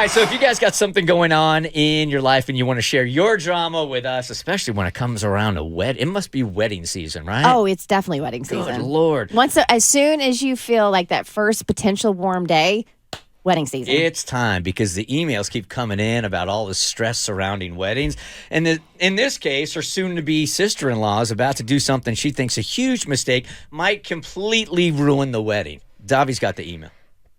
right, so if you guys got something going on in your life and you want to share your drama with us, especially when it comes around a it must be wedding season, right? Oh, it's definitely wedding season. Good Lord. As soon as you feel like that first potential warm day, wedding season. It's time because the emails keep coming in about all the stress surrounding weddings. And in this case, her soon-to-be sister-in-law is about to do something she thinks a huge mistake might completely ruin the wedding. Davi's got the email.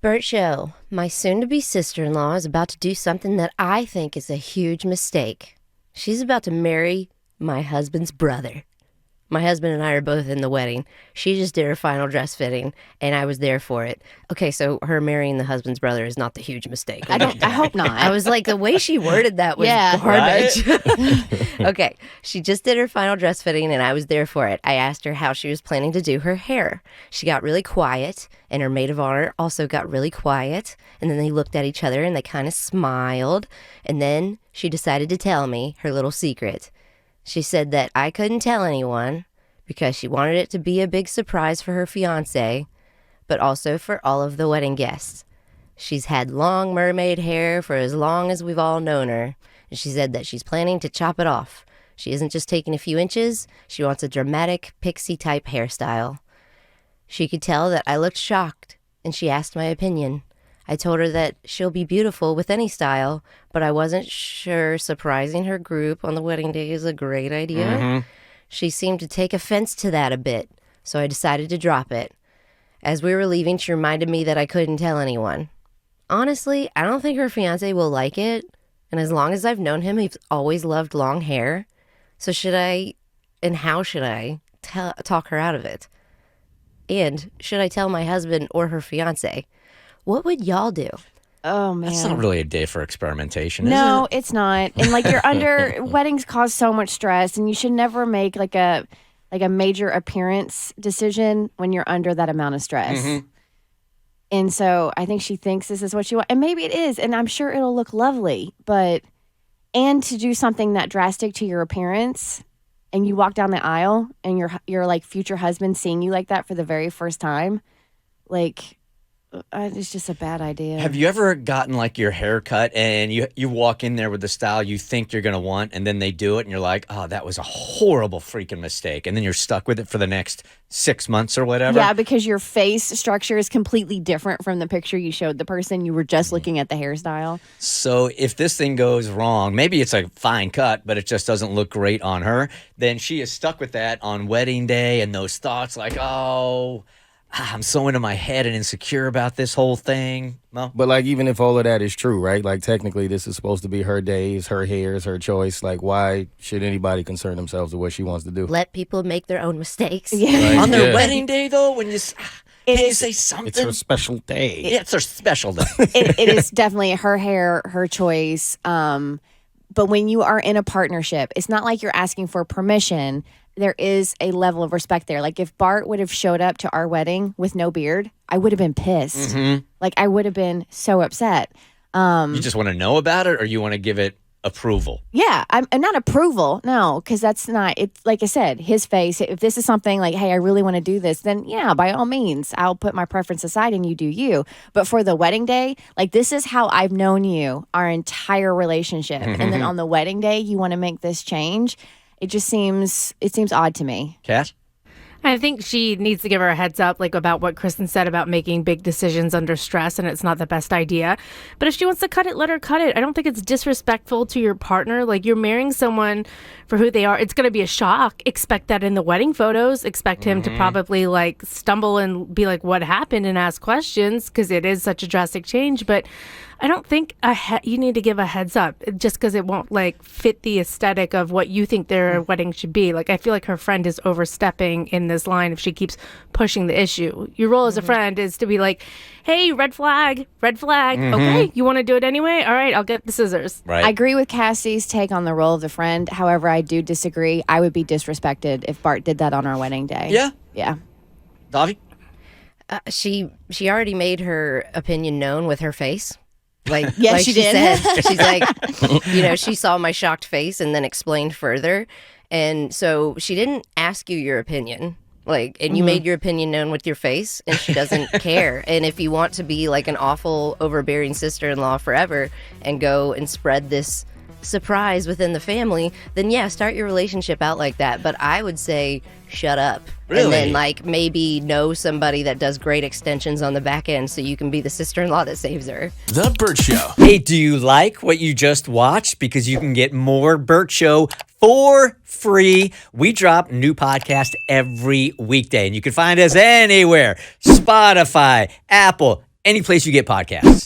Bert Show, my soon-to-be sister-in-law is about to do something that I think is a huge mistake. She's about to marry my husband's brother. My husband and I are both in the wedding. She just did her final dress fitting, and I was there for it. Okay, so her marrying the husband's brother is not the huge mistake. I hope not. I was like, the way she worded that was garbage. Right? Okay, she just did her final dress fitting, and I was there for it. I asked her how she was planning to do her hair. She got really quiet, and her maid of honor also got really quiet. And then they looked at each other, and they kind of smiled. And then she decided to tell me her little secret. She said that I couldn't tell anyone because she wanted it to be a big surprise for her fiancé, but also for all of the wedding guests. She's had long mermaid hair for as long as we've all known her, and she said that she's planning to chop it off. She isn't just taking a few inches, she wants a dramatic pixie-type hairstyle. She could tell that I looked shocked, and she asked my opinion. I told her that she'll be beautiful with any style, but I wasn't sure surprising her group on the wedding day is a great idea. Mm-hmm. She seemed to take offense to that a bit, so I decided to drop it. As we were leaving, she reminded me that I couldn't tell anyone. Honestly, I don't think her fiancé will like it, and as long as I've known him, he's always loved long hair. So should I, and how should I, talk her out of it? And should I tell my husband or her fiancé? What would y'all do? Oh, man. That's not really a day for experimentation, is it? No, it's not. And like weddings cause so much stress, and you should never make like a major appearance decision when you're under that amount of stress. Mm-hmm. And so I think she thinks this is what she wants. And maybe it is, and I'm sure it'll look lovely. And to do something that drastic to your appearance, and you walk down the aisle, and your like future husband seeing you like that for the very first time, like... it's just a bad idea. Have you ever gotten like your hair cut and you walk in there with the style you think you're going to want and then they do it and you're like, oh, that was a horrible freaking mistake. And then you're stuck with it for the next 6 months or whatever? Yeah, because your face structure is completely different from the picture you showed the person. You were just looking at the hairstyle. So if this thing goes wrong, maybe it's a fine cut, but it just doesn't look great on her, then she is stuck with that on wedding day and those thoughts like, oh... I'm so into my head and insecure about this whole thing. No? But, like, even if all of that is true, right? Like, technically, this is supposed to be her days, her hairs, her choice. Like, why should anybody concern themselves with what she wants to do? Let people make their own mistakes. Yeah. On their wedding day, though, when you say something. It's her special day. It's her special day. It is definitely her hair, her choice. But when you are in a partnership, it's not like you're asking for permission. There is a level of respect there. Like if Bart would have showed up to our wedding with no beard, I would have been pissed. Mm-hmm. Like I would have been so upset. You just want to know about it, or you want to give it approval? Yeah, I'm not approval. No, because that's not. It's like I said, his face. If this is something like, hey, I really want to do this, then yeah, by all means, I'll put my preference aside and you do you. But for the wedding day, like this is how I've known you our entire relationship, mm-hmm. and then on the wedding day, you want to make this change. It just seems odd to me. Kat? I think she needs to give her a heads up, like about what Kristen said about making big decisions under stress, and it's not the best idea. But if she wants to cut it, let her cut it. I don't think it's disrespectful to your partner. Like, you're marrying someone for who they are. It's going to be a shock. Expect that in the wedding photos. Expect him to probably, like, stumble and be like, what happened, and ask questions, because it is such a drastic change. But I don't think you need to give a heads up just because it won't, like, fit the aesthetic of what you think their wedding should be. Like, I feel like her friend is overstepping in this line if she keeps pushing the issue. Your role as a friend is to be like, hey, red flag. Okay, you want to do it anyway? All right, I'll get the scissors. Right. I agree with Cassie's take on the role of the friend. However, I do disagree. I would be disrespected if Bart did that on our wedding day. Yeah? Yeah. Davi? She already made her opinion known with her face. Like, yes, like she she did. said, she's like, she saw my shocked face and then explained further. And so she didn't ask you your opinion. Like, and you made your opinion known with your face, and she doesn't care. And if you want to be like an awful, overbearing sister-in-law forever and go and spread this surprise within the family, then yeah, start your relationship out like that. But I would say shut up. Really? And then like maybe know somebody that does great extensions on the back end so you can be the sister-in-law that saves her. The Bert Show. Hey, do you like what you just watched? Because you can get more Bert Show for free. We drop new podcast every weekday, and you can find us anywhere. Spotify, Apple, any place you get podcasts.